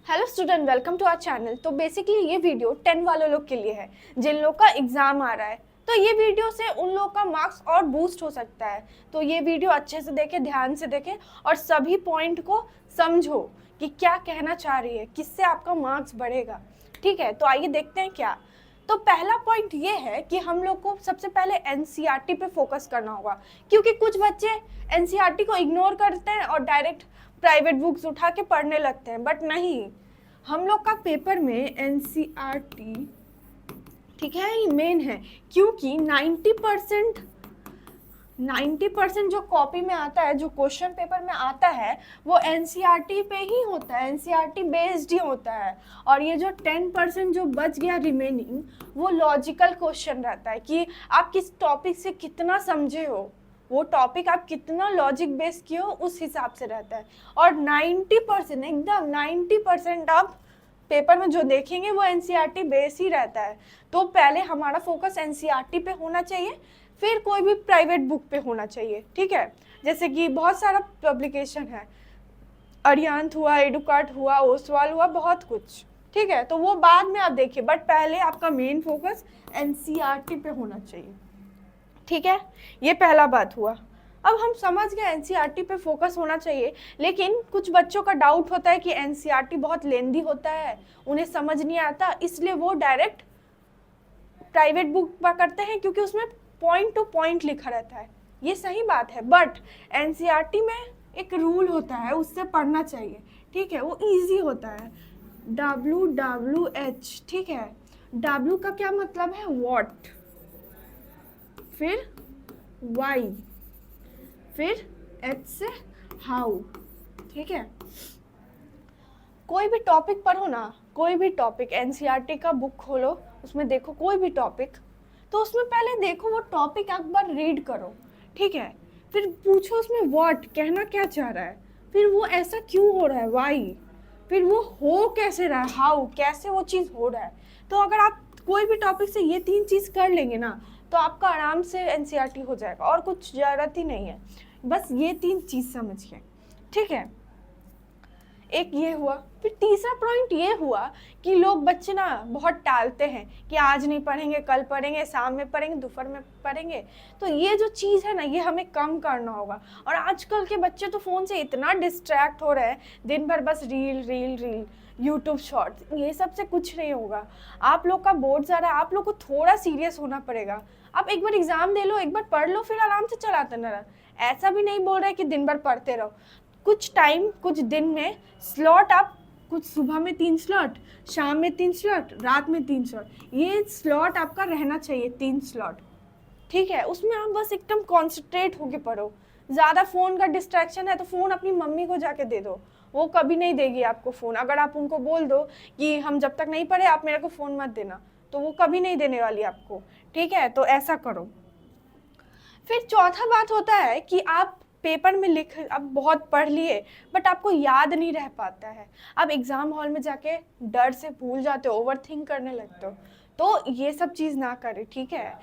Hello student, welcome to our channel. तो basically ये video 10 वाले लोग के लिए है जिन लोग का एग्जाम आ रहा है। तो ये वीडियो से उन लोग का मार्क्स और बूस्ट हो सकता है। तो ये वीडियो अच्छे से देखें, ध्यान से देखें और सभी पॉइंट को समझो कि क्या कहना चाह रही है, किससे आपका मार्क्स बढ़ेगा। ठीक है, तो आइए देखते हैं क्या। तो पहला पॉइंट ये है कि हम लोग को सबसे पहले एनसीईआरटी पे फोकस करना होगा, क्योंकि कुछ बच्चे एनसीईआरटी को इग्नोर करते हैं और डायरेक्ट प्राइवेट बुक्स उठा के पढ़ने लगते हैं। बट नहीं, हम लोग का पेपर में एनसीईआरटी ठीक है ये मेन है, क्योंकि 90% जो कॉपी में आता है, जो क्वेश्चन पेपर में आता है, वो एनसीईआरटी पे ही होता है, एनसीईआरटी बेस्ड ही होता है। और ये जो 10% जो बच गया रिमेनिंग, वो लॉजिकल क्वेश्चन रहता है कि आप किस टॉपिक से कितना समझे हो, वो टॉपिक आप कितना लॉजिक बेस किए हो, उस हिसाब से रहता है। और 90% एकदम 90% आप पेपर में जो देखेंगे वो एनसीईआरटी बेस ही रहता है। तो पहले हमारा फोकस एनसीईआरटी पे होना चाहिए, फिर कोई भी प्राइवेट बुक पे होना चाहिए। ठीक है, जैसे कि बहुत सारा पब्लिकेशन है, अरिहंत हुआ, एडुकार्ट हुआ, ओसवाल हुआ, बहुत कुछ। ठीक है, तो वो बाद में आप देखिए, बट पहले आपका मेन फोकस एनसीईआरटी पे होना चाहिए। ठीक है, ये पहला बात हुआ। अब हम समझ गए एनसीईआरटी पे फोकस होना चाहिए, लेकिन कुछ बच्चों का डाउट होता है कि एनसीईआरटी बहुत लेंदी होता है, उन्हें समझ नहीं आता, इसलिए वो डायरेक्ट प्राइवेट बुक पकड़ते हैं, क्योंकि उसमें पॉइंट टू पॉइंट लिखा रहता है। ये सही बात है, बट एनसीईआरटी में एक रूल होता है, उससे पढ़ना चाहिए। ठीक है, वो इजी होता है, WWH। ठीक है, W का क्या मतलब है, व्हाट, फिर वाई, फिर एच से हाउ। ठीक है, कोई भी टॉपिक पढ़ो ना, कोई भी टॉपिक, एनसीईआरटी का बुक खोलो, उसमें देखो कोई भी टॉपिक, तो उसमें पहले देखो वो टॉपिक एक बार रीड करो। ठीक है, फिर पूछो उसमें व्हाट कहना क्या चाह रहा है, फिर वो ऐसा क्यों हो रहा है, वाई, फिर वो हो कैसे रहा है, हाउ कैसे वो चीज़ हो रहा है। तो अगर आप कोई भी टॉपिक से ये 3 चीज़ कर लेंगे ना, तो आपका आराम से एनसीईआरटी हो जाएगा, और कुछ ज़रूरत ही नहीं है, बस ये 3 चीज़ समझिए। ठीक है, एक ये हुआ। फिर तीसरा पॉइंट ये हुआ कि लोग बच्चे ना बहुत टालते हैं कि आज नहीं पढ़ेंगे, कल पढ़ेंगे, शाम में पढ़ेंगे, दोपहर में पढ़ेंगे। तो ये जो चीज़ है ना, ये हमें कम करना होगा। और आजकल के बच्चे तो फ़ोन से इतना डिस्ट्रैक्ट हो रहे हैं, दिन भर बस reel reel reel, YouTube shorts, ये सब से कुछ नहीं होगा। आप लोग का बोर्ड जा रहा है, आप लोग को थोड़ा सीरियस होना पड़ेगा। आप एक बार एग्ज़ाम दे लो, एक बार पढ़ लो, फिर आराम से चलाते ना रहो। ऐसा भी नहीं बोल रहे कि दिन भर पढ़ते रहो। कुछ टाइम, कुछ दिन में स्लॉट, आप कुछ सुबह में 3 स्लॉट, शाम में 3 स्लॉट, रात में 3 स्लॉट, ये स्लॉट आपका रहना चाहिए, 3 स्लॉट। ठीक है, उसमें आप बस एकदम कॉन्सेंट्रेट होके पढ़ो। ज़्यादा फ़ोन का डिस्ट्रैक्शन है तो फ़ोन अपनी मम्मी को जाके दे दो, वो कभी नहीं देगी आपको फ़ोन। अगर आप उनको बोल दो कि हम जब तक नहीं पढ़े आप मेरे को फ़ोन मत देना, तो वो कभी नहीं देने वाली आपको। ठीक है, तो ऐसा करो। फिर चौथा बात होता है कि आप पेपर में लिख, आप बहुत पढ़ लिए बट आपको याद नहीं रह पाता है, आप एग्ज़ाम हॉल में जाके डर से भूल जाते हो, ओवर थिंक करने लगते हो। तो ये सब चीज़ ना करें। ठीक है,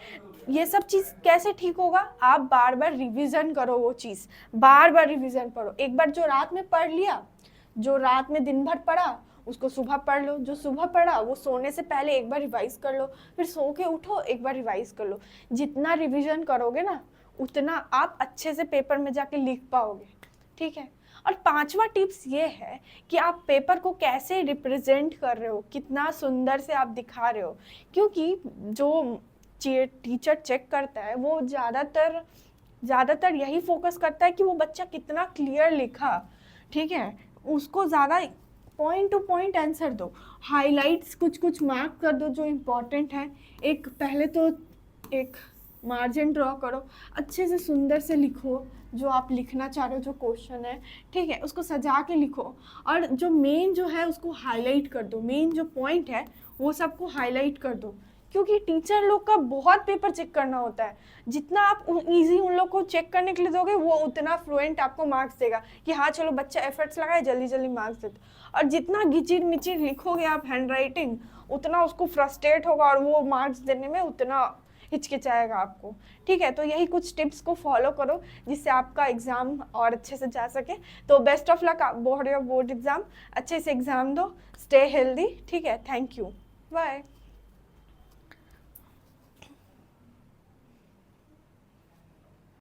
ये सब चीज़ कैसे ठीक होगा, आप बार बार रिवीजन करो, वो चीज़ बार बार रिवीजन पढ़ो। एक बार जो रात में पढ़ लिया, जो रात में दिन भर पढ़ा, उसको सुबह पढ़ लो। जो सुबह पढ़ा वो सोने से पहले एक बार रिवाइज कर लो, फिर सो के उठो एक बार रिवाइज कर लो। जितना रिवीजन करोगे ना, उतना आप अच्छे से पेपर में जाके लिख पाओगे। ठीक है, और पांचवा टिप्स ये है कि आप पेपर को कैसे रिप्रेजेंट कर रहे हो, कितना सुंदर से आप दिखा रहे हो। क्योंकि जो टीचर चेक करता है वो ज़्यादातर यही फोकस करता है कि वो बच्चा कितना क्लियर लिखा। ठीक है, उसको ज़्यादा पॉइंट टू पॉइंट आंसर दो, हाइलाइट्स कुछ कुछ मार्क कर दो जो इम्पोर्टेंट है। एक पहले तो एक मार्जिन ड्रॉ करो, अच्छे से सुंदर से लिखो जो आप लिखना चाह रहे हो, जो क्वेश्चन है। ठीक है, उसको सजा के लिखो, और जो मेन जो है उसको हाईलाइट कर दो, मेन जो पॉइंट है वो सबको हाईलाइट कर दो। क्योंकि टीचर लोग का बहुत पेपर चेक करना होता है, जितना आप इजी उन लोग को चेक करने के लिए दोगे वो उतना फ्लुएंट आपको मार्क्स देगा कि हाँ चलो बच्चा एफर्ट्स लगाए, जल्दी जल्दी मार्क्स देता। और जितना घिचिर मिचिर लिखोगे आप हैंड राइटिंग, उतना उसको फ्रस्ट्रेट होगा और वो मार्क्स देने में उतना हिचकिचाएगा आपको। ठीक है, तो यही कुछ टिप्स को फॉलो करो जिससे आपका एग्ज़ाम और अच्छे से जा सके। तो best of luck board exam, अच्छे से एग्ज़ाम दो, स्टे हेल्दी। ठीक है, थैंक यू, बाय।